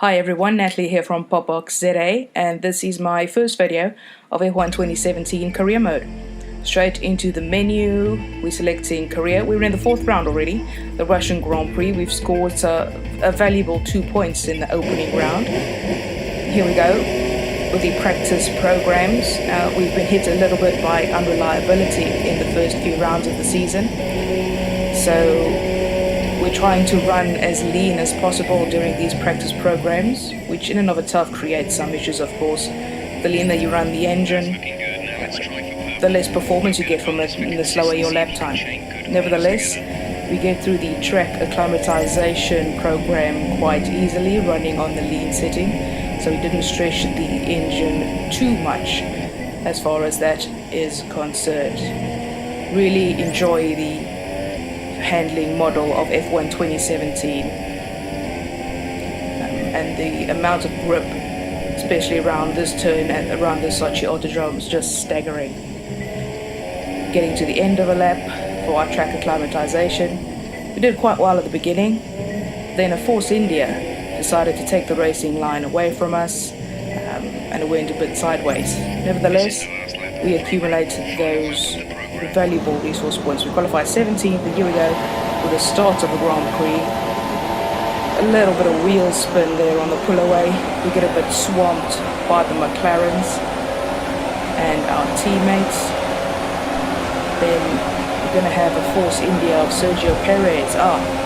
Hi everyone, Natalie here from Popbox ZA, and this is my first video of F1 2017 career mode. Straight into the menu, we're selecting career. We're in the fourth round already, the Russian Grand Prix. We've scored a valuable 2 points in the opening round. Here we go with the practice programs. We've been hit a little bit by unreliability in the first few rounds of the season, so we're trying to run as lean as possible during these practice programs, which in and of itself creates some issues, of course. The leaner you run the engine, the less performance you get from it and the slower your lap time. Nevertheless, we get through the track acclimatization program quite easily, running on the lean setting, so we didn't stretch the engine too much as far as that is concerned. Really enjoy the handling model of F1 2017, and the amount of grip, especially around this turn and around the Sochi Autodrome, is just staggering. Getting to the end of a lap for our track acclimatization, we did quite well at the beginning. Then a Force India decided to take the racing line away from us, and it went a bit sideways. Nevertheless, we accumulated those valuable resource points. We qualified 17th, and here we go with the start of the Grand Prix. A little bit of wheel spin there on the pull away. We get a bit swamped by the McLarens and our teammates. Then we're going to have a Force India of Sergio Perez.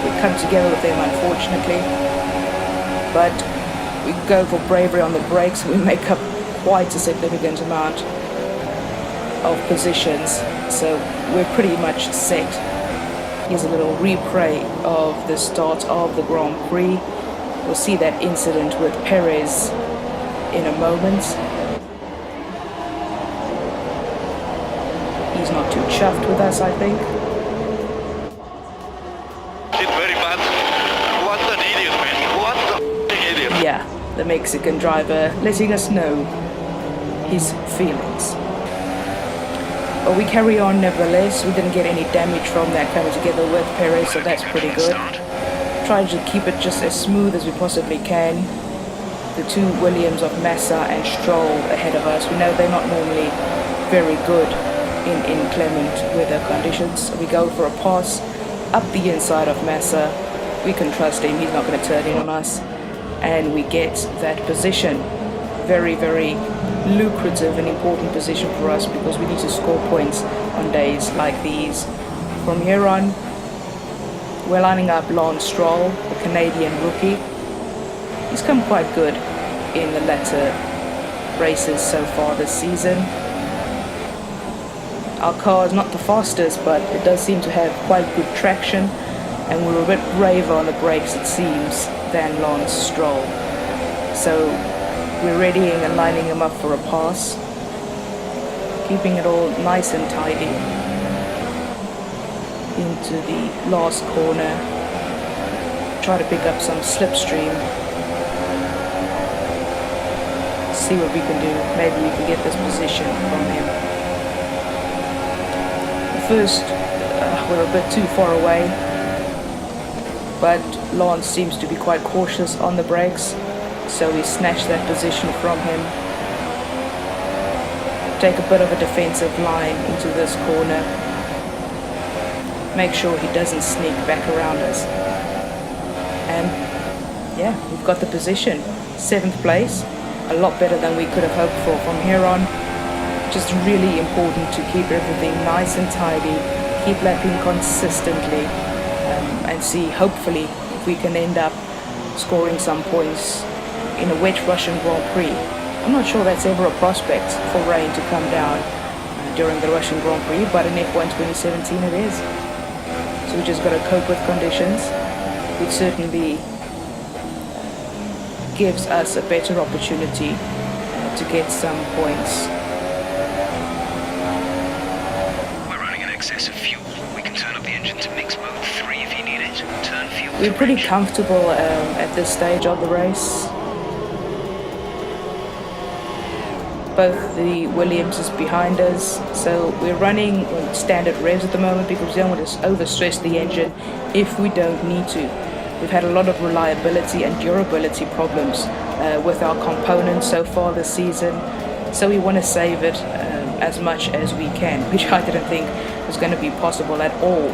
We come together with them, unfortunately, but we go for bravery on the brakes. We make up quite a significant amount of positions, so we're pretty much set. Here's a little replay of the start of the Grand Prix. We'll see that incident with Perez in a moment. He's not too chuffed with us, I think. Did very bad. What an idiot, man. What the idiot. Yeah, the Mexican driver letting us know his feelings. But we carry on nevertheless. We didn't get any damage from that coming together with Perez, so that's pretty good. Trying to keep it just as smooth as we possibly can. The two Williams of Massa and Stroll ahead of us. We know they're not normally very good in inclement weather conditions. We go for a pass up the inside of Massa. We can trust him, he's not going to turn in on us. And we get that position. Very, very lucrative and important position for us, because we need to score points on days like these. From here on, we're lining up Lance Stroll, the Canadian rookie. He's come quite good in the latter races so far this season. Our car is not the fastest, but it does seem to have quite good traction, and we're a bit braver on the brakes, it seems, than Lance Stroll. So we're readying and lining him up for a pass, keeping it all nice and tidy. Into the last corner, try to pick up some slipstream. See what we can do. Maybe we can get this position from him. First, we're a bit too far away, but Lance seems to be quite cautious on the brakes. So we snatch that position from him. Take a bit of a defensive line into this corner. Make sure he doesn't sneak back around us. And yeah, we've got the position. 7th place. A lot better than we could have hoped for. From here on, just really important to keep everything nice and tidy. Keep lapping consistently. And see, hopefully, if we can end up scoring some points in a wet Russian Grand Prix. I'm not sure that's ever a prospect for rain to come down during the Russian Grand Prix, but in F1 2017 it is. So we just got to cope with conditions. It certainly gives us a better opportunity to get some points. We're running in excess of fuel. We can turn up the engine to mix mode 3 if you need it. Turn fuel. We're pretty comfortable at this stage of the race. Both the Williams is behind us, so we're running on standard revs at the moment because we don't want to overstress the engine if we don't need to. We've had a lot of reliability and durability problems with our components so far this season, so we want to save it as much as we can, which I didn't think was going to be possible at all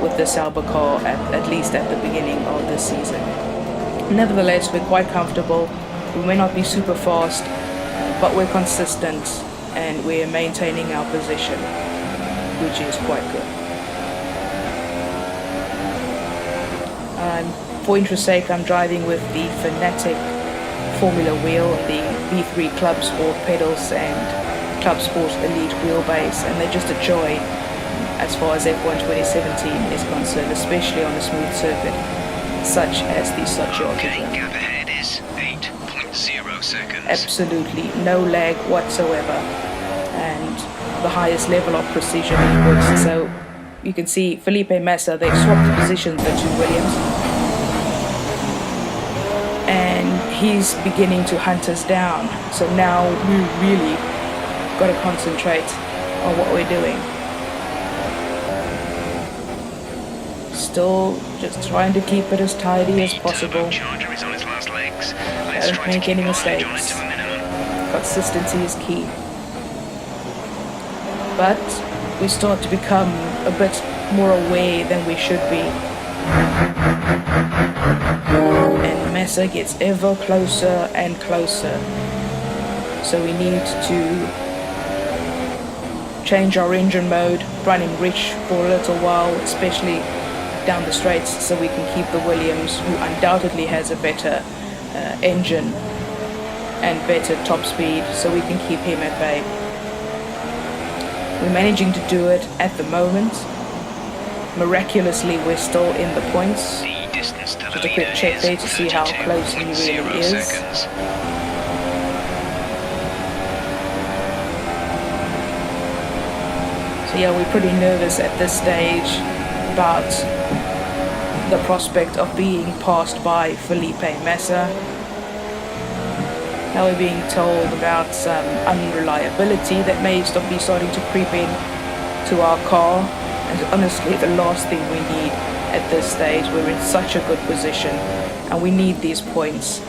with the Sauber car, at least at the beginning of this season. Nevertheless, we're quite comfortable. We may not be super fast, but we're consistent and we're maintaining our position, which is quite good. For interest sake, I'm driving with the Fanatec Formula wheel, the V3 Clubsport pedals and Clubsport Elite wheelbase, and they're just a joy as far as F1 2017 is concerned, especially on a smooth circuit such as the Sochi Okay, Autodrome. gap ahead is 8.0 seconds. Absolutely no lag whatsoever, and the highest level of precision inputs. So you can see Felipe Massa, they've swapped the positions, the two Williams, and he's beginning to hunt us down. So now we really got to concentrate on what we're doing. Still just trying to keep it as tidy as possible. Turbocharger is on its last legs. Don't make any mistakes. Consistency is key. But we start to become a bit more aware than we should be. And Massa gets ever closer and closer. So we need to change our engine mode, running rich for a little while, especially down the straights, so we can keep the Williams, who undoubtedly has a better engine and better top speed, so we can keep him at bay. We're managing to do it at the moment. Miraculously, we're still in the points. Just a quick check there to see how close he really is. So yeah, we're pretty nervous at this stage about the prospect of being passed by Felipe Massa. Now we're being told about some unreliability that may be starting to creep in to our car, and honestly the last thing we need at this stage. We're in such a good position and we need these points,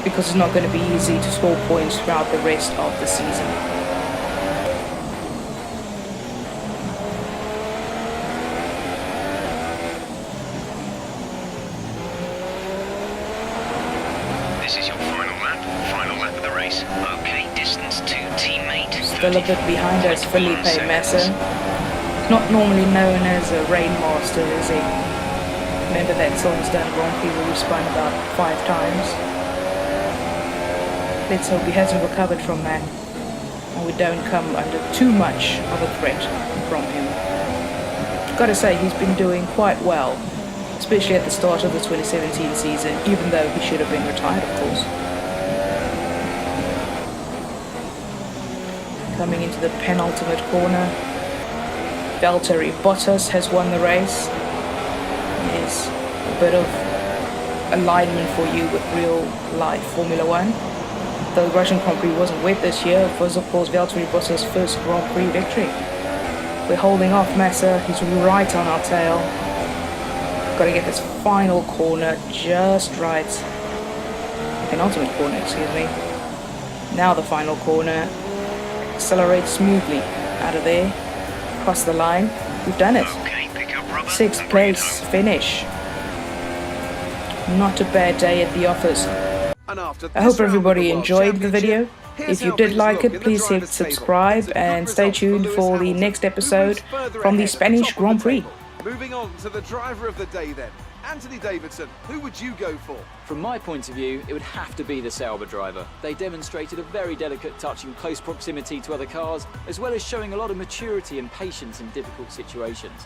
because it's not going to be easy to score points throughout the rest of the season. This is your final lap of the race. Okay, distance to teammate. Still a bit behind us, Felipe Massa. Not normally known as a rainmaster, is he? Remember that Silverstone Grand Prix where we spun about 5 times? Let's hope he hasn't recovered from that, and we don't come under too much of a threat from him. Gotta say, he's been doing quite well, especially at the start of the 2017 season, even though he should have been retired, of course. Coming into the penultimate corner, Valtteri Bottas has won the race. There's a bit of alignment for you with real life Formula One. The Russian Grand Prix wasn't wet this year. It was, of course, Valtteri Bottas' first Grand Prix victory. We're holding off Massa. He's right on our tail. Got to get this final corner just right. Penultimate corner, excuse me. Now the final corner. Accelerate smoothly out of there. Across the line. We've done it. Okay, pick up rubber. 6th place finish. Not a bad day at the office. I hope everybody enjoyed the video. If you did like it, please hit subscribe and stay tuned for the next episode from the Spanish Grand Prix. Moving on to the driver of the day then. Anthony Davidson, who would you go for? From my point of view, it would have to be the Sauber driver. They demonstrated a very delicate touch in close proximity to other cars, as well as showing a lot of maturity and patience in difficult situations.